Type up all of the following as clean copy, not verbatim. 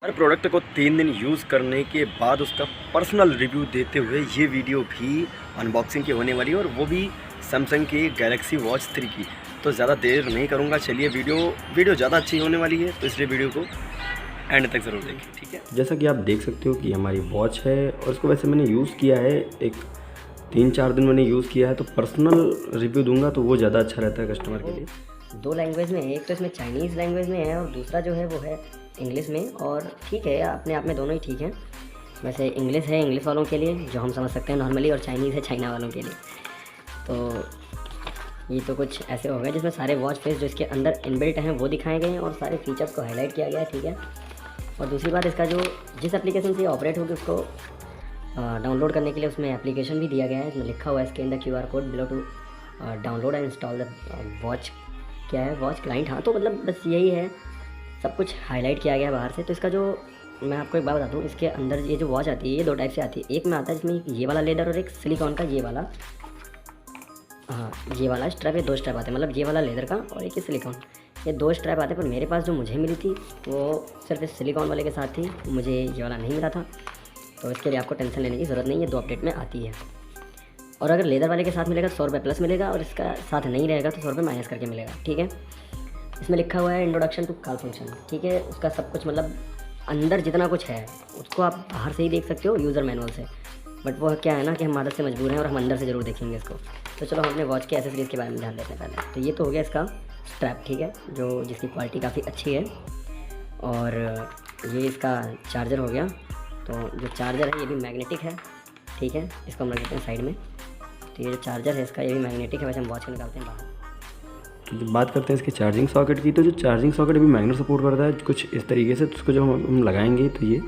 हर product को 3 दिन use करने के बाद उसका पर्सनल रिव्यू देते हुए ये वीडियो भी अनबॉक्सिंग की होने वाली है, और वो भी सैमसंग की गैलेक्सी वॉच 3 की। तो ज़्यादा देर नहीं करूँगा, चलिए वीडियो ज़्यादा अच्छी होने वाली है, तो इसलिए वीडियो को एंड तक ज़रूर देखें, ठीक है। जैसा कि आप देख सकते हो कि हमारी वॉच है, और इसको वैसे मैंने यूज़ किया है, एक 3-4 दिन मैंने यूज़ किया है, तो पर्सनल रिव्यू दूंगा तो वो ज़्यादा अच्छा रहता है कस्टमर के लिए। 2 लैंग्वेज में है, एक तो इसमें चाइनीज़ लैंग्वेज में है और दूसरा जो है वो है इंग्लिश में। और ठीक है, अपने आप में दोनों ही ठीक हैं। वैसे इंग्लिश है इंग्लिश वालों के लिए जो हम समझ सकते हैं नॉर्मली, और चाइनीज़ है चाइना वालों के लिए। तो ये तो कुछ ऐसे हो गए जिसमें सारे वॉच फेस जो इसके अंदर इनबिल्ट हैं वो दिखाए गए हैं और सारे फीचर्स को हाईलाइट किया गया है, ठीक है। और दूसरी बात, इसका जो जिस एप्लीकेशन से ऑपरेट होगी उसको डाउनलोड करने के लिए उसमें एप्लीकेशन भी दिया गया है। इसमें लिखा हुआ है scan the QR code below to download and install the watch. क्या है वॉच क्लाइंट, हाँ। तो मतलब बस यही है, सब कुछ हाईलाइट किया गया है बाहर से। तो इसका जो मैं आपको एक बात बताता हूँ, इसके अंदर ये जो वॉच आती है ये 2 टाइप से आती है। एक में आता है जिसमें ये वाला लेदर और एक सिलिकॉन का ये वाला, हाँ ये वाला स्ट्रैप। ये 2 स्ट्रैप आते हैं, मतलब ये वाला लेदर का और एक ये सिलिकॉन। ये 2 स्ट्रैप आते हैं, पर मेरे पास जो मुझे मिली थी वो सिर्फ इस सिलिकॉन वाले के साथ थी, मुझे ये वाला नहीं मिला था। तो इसके लिए आपको टेंशन लेने की ज़रूरत नहीं है, 2 अपडेट में आती है। और अगर लेदर वाले के साथ मिलेगा तो 100 रुपये प्लस मिलेगा, और इसका साथ नहीं रहेगा तो 100 रुपये माइनस करके मिलेगा, ठीक है। इसमें लिखा हुआ है इंट्रोडक्शन टू कॉल फंक्शन, ठीक है। उसका सब कुछ मतलब अंदर जितना कुछ है उसको आप बाहर से ही देख सकते हो यूज़र मैनुअल से, बट वो क्या है ना कि हम आदत से मजबूर हैं और हम अंदर से ज़रूर देखेंगे इसको। तो चलो हम अपने वॉच के एसेसरीज़ के बारे में ध्यान देते हैं पहले। तो ये तो हो गया इसका स्ट्रैप, ठीक है, जो जिसकी क्वालिटी काफ़ी अच्छी है। और ये इसका चार्जर हो गया। तो जो चार्जर है ये भी मैग्नेटिक है, ठीक है। इसको हम रख देते हैं साइड में। तो ये जो चार्जर है इसका ये भी मैग्नेटिक है, वैसे हम वॉच को निकालते हैं बाहर। तो जब बात करते हैं इसके चार्जिंग सॉकेट की, तो जो चार्जिंग सॉकेट भी मैग्नेट सपोर्ट करता है कुछ इस तरीके से। तो उसको जब हम लगाएंगे तो ये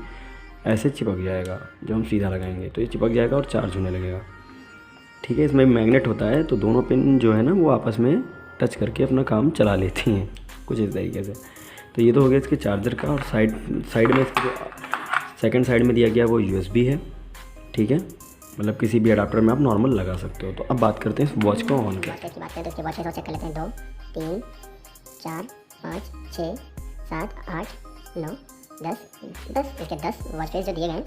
ऐसे चिपक जाएगा, जब हम सीधा लगाएंगे तो ये चिपक जाएगा और चार्ज होने लगेगा, ठीक है। इसमें मैग्नेट होता है, तो दोनों पिन जो है ना वो आपस में टच करके अपना काम चला लेती हैं कुछ इस तरीके से। तो ये तो हो गया इसके चार्जर का। और साइड में इसके जो सेकंड साइड में दिया गया वो USB है, ठीक है। मतलब किसी भी अडाप्टर में आप नॉर्मल लगा सकते हो। तो अब बात करते हैं इस वॉच को ऑन करके। इसकी बात करें तो इसके वॉच फेस और चेक कर लेते हैं। 2 3 4 5 6 7 8 9 10 इसके 10 वॉच फेस जो दिए गए हैं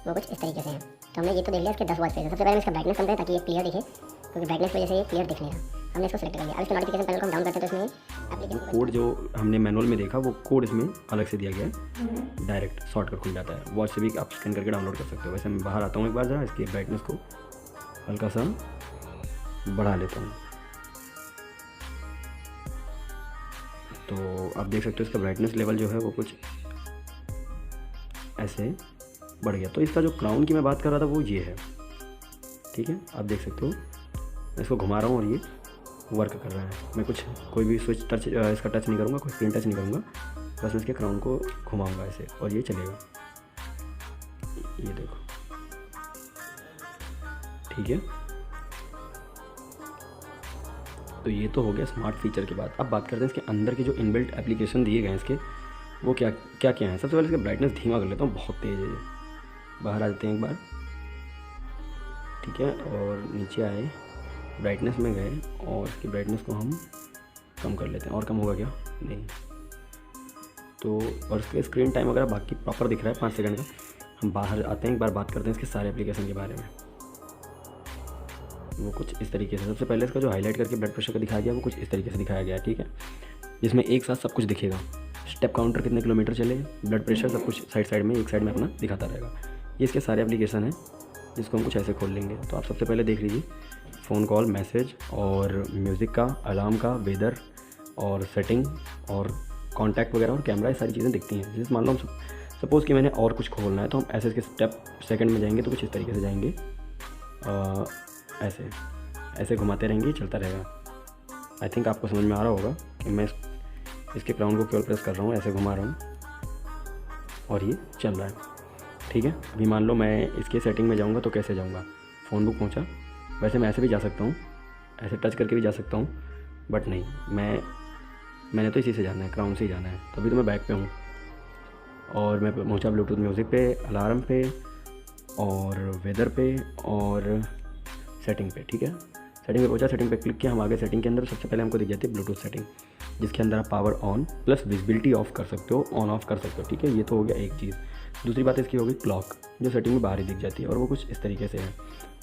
वो कुछ इस तरीके से हैं। तो हमने ये तो देख लिया इसके 10 वॉच फेस है। सबसे पहले हम इसका ब्राइटनेस करते हैं ताकि ये क्लियर दिखे, क्योंकि ब्राइटनेस की वजह से ये क्लियर दिख नहीं रहा। हमने इसको सेलेक्ट कर लिया। अब इसके नोटिफिकेशन पैनल को हम डाउन करते हैं तो इसमें एप्लीकेशन कोड जो हमने मैनुअल में देखा वो कोड इसमें अलग से दिया गया है, डायरेक्ट शॉर्ट कर खुल जाता है। वॉच से भी आप स्कैन करके डाउनलोड कर सकते हो। वैसे मैं बाहर आता हूँ एक बार, जरा इसकी ब्राइटनेस को हल्का सा बढ़ा लेता हूँ। तो आप देख सकते हो इसका ब्राइटनेस लेवल जो है वो कुछ ऐसे बढ़ गया। तो इसका जो क्राउन की मैं बात कर रहा था वो ये है, ठीक है। आप देख सकते हो मैं इसको घुमा रहा हूँ और ये वर्क कर रहा है। मैं कोई भी स्विच टच इसका टच नहीं करूँगा, कोई स्क्रीन टच नहीं करूँगा, बस इसके क्राउन को घुमाऊँगा ऐसे और ये चलेगा। ये देखो, ठीक है। तो ये तो हो गया स्मार्ट फीचर के बाद। अब बात करते हैं इसके अंदर के जो इनबिल्ट एप्लीकेशन दिए गए हैं इसके, वो क्या क्या हैं। सबसे पहले इसका ब्राइटनेस धीमा कर लेता हूँ, बहुत तेज़ है ये। बाहर आ जाते हैं एक बार, ठीक है। और नीचे आए, ब्राइटनेस में गए और इसकी ब्राइटनेस को हम कम कर लेते हैं। और कम होगा क्या? नहीं। तो और इसके स्क्रीन टाइम वगैरह बाकी प्रॉपर दिख रहा है 5 सेकंड का। हम बाहर आते हैं एक बार, बात करते हैं इसके सारे एप्लीकेशन के बारे में। वो कुछ इस तरीके से, सबसे पहले इसका जो हाईलाइट करके ब्लड प्रेशर का दिखाया गया वो कुछ इस तरीके से दिखाया गया है, ठीक है। जिसमें एक साथ सब कुछ दिखेगा, स्टेप काउंटर कितने किलोमीटर चले, ब्लड प्रेशर, सब कुछ साइड में एक साइड में अपना दिखाता रहेगा। ये इसके सारे एप्लीकेशन हैं, जिसको हम कुछ ऐसे खोल लेंगे। तो आप सबसे पहले देख लीजिए फ़ोन कॉल, मैसेज और म्यूज़िक का, अलार्म का, वेदर और सेटिंग और कॉन्टैक्ट वगैरह और कैमरा, ये सारी चीज़ें दिखती हैं। जैसे मान लो हम सपोज़ कि मैंने और कुछ खोलना है तो हम ऐसे इसके स्टेप सेकंड में जाएंगे तो कुछ इस तरीके से जाएंगे, ऐसे घुमाते रहेंगे, चलता रहेगा। आई थिंक आपको समझ में आ रहा होगा कि मैं इसके क्राउन को केवल प्रेस कर रहा हूँ, ऐसे घुमा रहा हूँ और ये चल रहा है, ठीक है। अभी मान लो मैं इसके सेटिंग में जाऊँगा तो कैसे जाऊँगा, फ़ोन बुक पहुँचा। वैसे मैं ऐसे भी जा सकता हूँ, ऐसे टच करके भी जा सकता हूँ, बट नहीं, मैंने तो इसी से जाना है, क्राउन से ही जाना है। तो अभी तो मैं बैक पे हूँ और मैं पहुँचा ब्लूटूथ म्यूज़िक पे, अलार्म पे और वेदर पे और सेटिंग पे, ठीक है। सेटिंग पे पहुंचा, सेटिंग पे क्लिक किया, हम आगे सेटिंग के अंदर सबसे पहले हमको दिख जाती है ब्लूटूथ सेटिंग, जिसके अंदर आप power on plus visibility of कर सकते हो, ऑन ऑफ कर सकते हो, ठीक है। ये तो हो गया एक चीज़। दूसरी बात इसकी होगी क्लॉक, जो सेटिंग में बाहर ही दिख जाती है, और वो कुछ इस तरीके से है।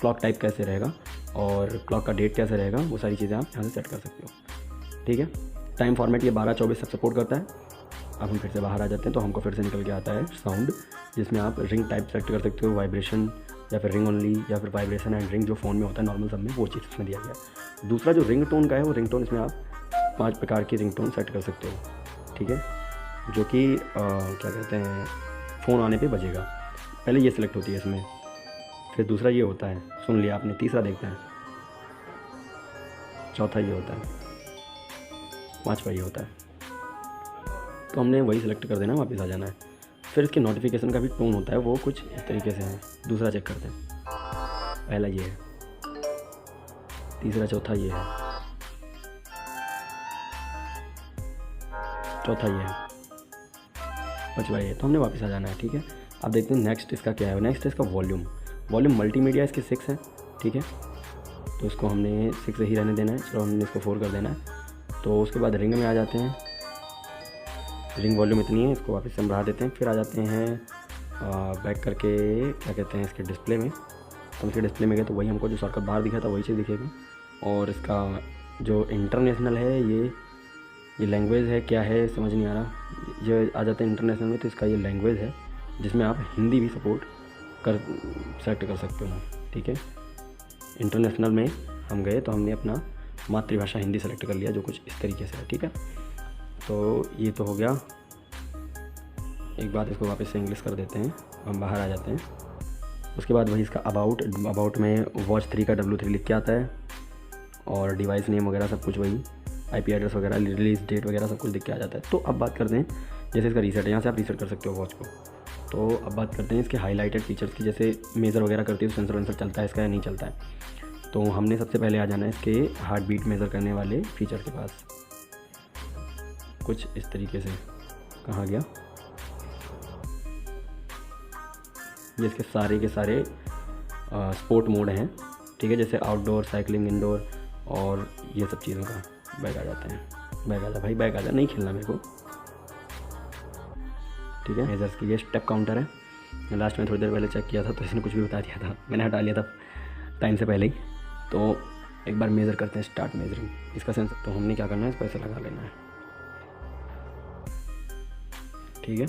क्लॉक टाइप कैसे रहेगा और क्लॉक का डेट कैसे रहेगा, वो सारी चीज़ें आप यहाँ से सेट कर सकते हो, ठीक है। टाइम फॉर्मेट ये 12-24 तक सपोर्ट करता है। अब हम फिर से बाहर आ जाते हैं तो हमको फिर से निकल के आता है साउंड, जिसमें आप रिंग टाइप सेलेक्ट कर सकते हो, वाइब्रेशन या फिर रिंग ओनली या फिर वाइब्रेशन एंड रिंग, जो फ़ोन में होता है नॉर्मल सब में, वो चीज़ इसमें दिया गया। दूसरा जो रिंग टोन का है, वो रिंग टोन इसमें आप 5 प्रकार की रिंग टोन सेट कर सकते हो, ठीक है, जो कि क्या कहते हैं फ़ोन आने पे बजेगा। पहले ये सिलेक्ट होती है इसमें, फिर दूसरा ये होता है, सुन लिया आपने, तीसरा देखते हैं, चौथा ये होता है, पाँचवा ये होता है। तो हमने वही सिलेक्ट कर देना, वापस आ जाना है। फिर इसके नोटिफिकेशन का भी टोन होता है, वो कुछ इस तरीके से है। दूसरा चेक करते हैं, पहला ये है, तीसरा चौथा ये है, चौथा ये है, पाँचवा ये है। तो हमने वापस आ जाना है, ठीक है। अब देखते हैं नेक्स्ट इसका क्या है। नेक्स्ट इसका वॉल्यूम, वॉल्यूम मल्टीमीडिया इसके 6 है, ठीक है। तो इसको हमने 6 ही रहने देना है, चलो हमने इसको 4 कर देना है। तो उसके बाद रिंग में आ जाते हैं, रिंग वॉल्यूम इतनी है, इसको वापस से हम बढ़ा देते हैं। फिर आ जाते हैं बैक करके, क्या कहते हैं इसके डिस्प्ले में। तो इसके डिस्प्ले में गए तो वही हमको जो शॉर्टकट बाहर दिखा था वही चीज़ दिखेगी। और इसका जो इंटरनेशनल है, ये लैंग्वेज है, क्या है समझ नहीं आ रहा। ये आ जाता है इंटरनेशनल में, तो इसका ये लैंग्वेज है जिसमें आप हिंदी भी सपोर्ट कर सेलेक्ट कर सकते हो, ठीक है। इंटरनेशनल में हम गए तो हमने अपना मातृभाषा हिंदी सेलेक्ट कर लिया, जो कुछ इस तरीके से है, ठीक है। तो ये तो हो गया। एक बात, इसको वापस से इंग्लिश कर देते हैं, हम बाहर आ जाते हैं। उसके बाद वही इसका अबाउट में वॉच 3 का W3 लिख के आता है, और डिवाइस नेम वगैरह सब कुछ वही, IP एड्रेस वगैरह, रिलीज डेट वगैरह सब कुछ लिख के आ जाता है। तो अब बात करते हैं जैसे इसका रीसेट है, यहाँ से आप रीसेट कर सकते हो वॉच को। तो अब बात करते हैं इसके हाईलाइटेड फीचर्स की, जैसे मेज़र वगैरह करती है तो सेंसर वेंसर चलता है इसका या नहीं चलता है। तो हमने सबसे पहले आ जाना है इसके हार्ट बीट मेज़र करने वाले फीचर के पास, कुछ इस तरीके से। कहाँ गया ये, इसके सारे के सारे स्पोर्ट मोड हैं, ठीक है, जैसे आउटडोर, साइकिलिंग, इंडोर और ये सब चीज़ों का। बैक आ जाते हैं, बैक आ जा भाई, बैक आ जा, नहीं खेलना मेरे को, ठीक है। मेजर्स की ये स्टेप काउंटर है, लास्ट में थोड़ी देर पहले चेक किया था तो इसने कुछ भी बता दिया था, मैंने हटा लिया था टाइम से पहले ही। तो एक बार मेज़र करते हैं, स्टार्ट मेजरिंग, इसका सेंसर। तो हमने क्या करना है, इसको ऐसे लगा लेना है, ठीक है।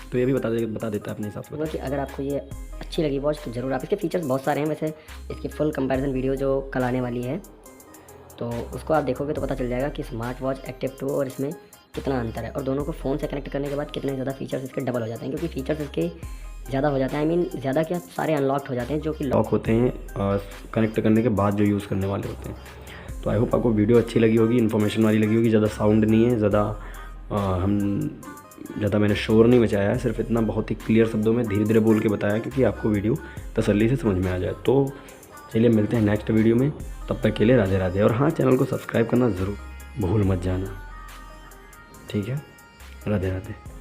तो ये भी बता देता है अपने हिसाब से। कि अगर आपको ये अच्छी लगी वॉच तो ज़रूर आप, इसके फीचर्स बहुत सारे हैं वैसे। इसकी फुल कंपैरिजन वीडियो जो कल आने वाली है, तो उसको आप देखोगे तो पता चल जाएगा कि स्मार्ट वॉच एक्टिव 2 और इसमें कितना अंतर है, और दोनों को फ़ोन से कनेक्ट करने के बाद कितने ज़्यादा फीचर्स इसके डबल हो जाते हैं, क्योंकि फीचर्स इसके ज़्यादा हो जाते हैं। आई मीन ज़्यादा क्या, सारे अनलॉक्ड हो जाते हैं, जो कि लॉक होते हैं कनेक्ट करने के बाद जो यूज़ करने वाले होते हैं। तो आई होप आपको वीडियो अच्छी लगी होगी, इन्फॉर्मेशन वाली लगी होगी। ज़्यादा साउंड नहीं है, ज़्यादा मैंने शोर नहीं मचाया है, सिर्फ इतना बहुत ही क्लियर शब्दों में धीरे धीरे बोल के बताया, क्योंकि आपको वीडियो तसल्ली से समझ में आ जाए। तो चलिए मिलते हैं नेक्स्ट वीडियो में, तब तक के लिए राधे राधे। और हाँ, चैनल को सब्सक्राइब करना ज़रूर भूल मत जाना, ठीक है। राधे राधे।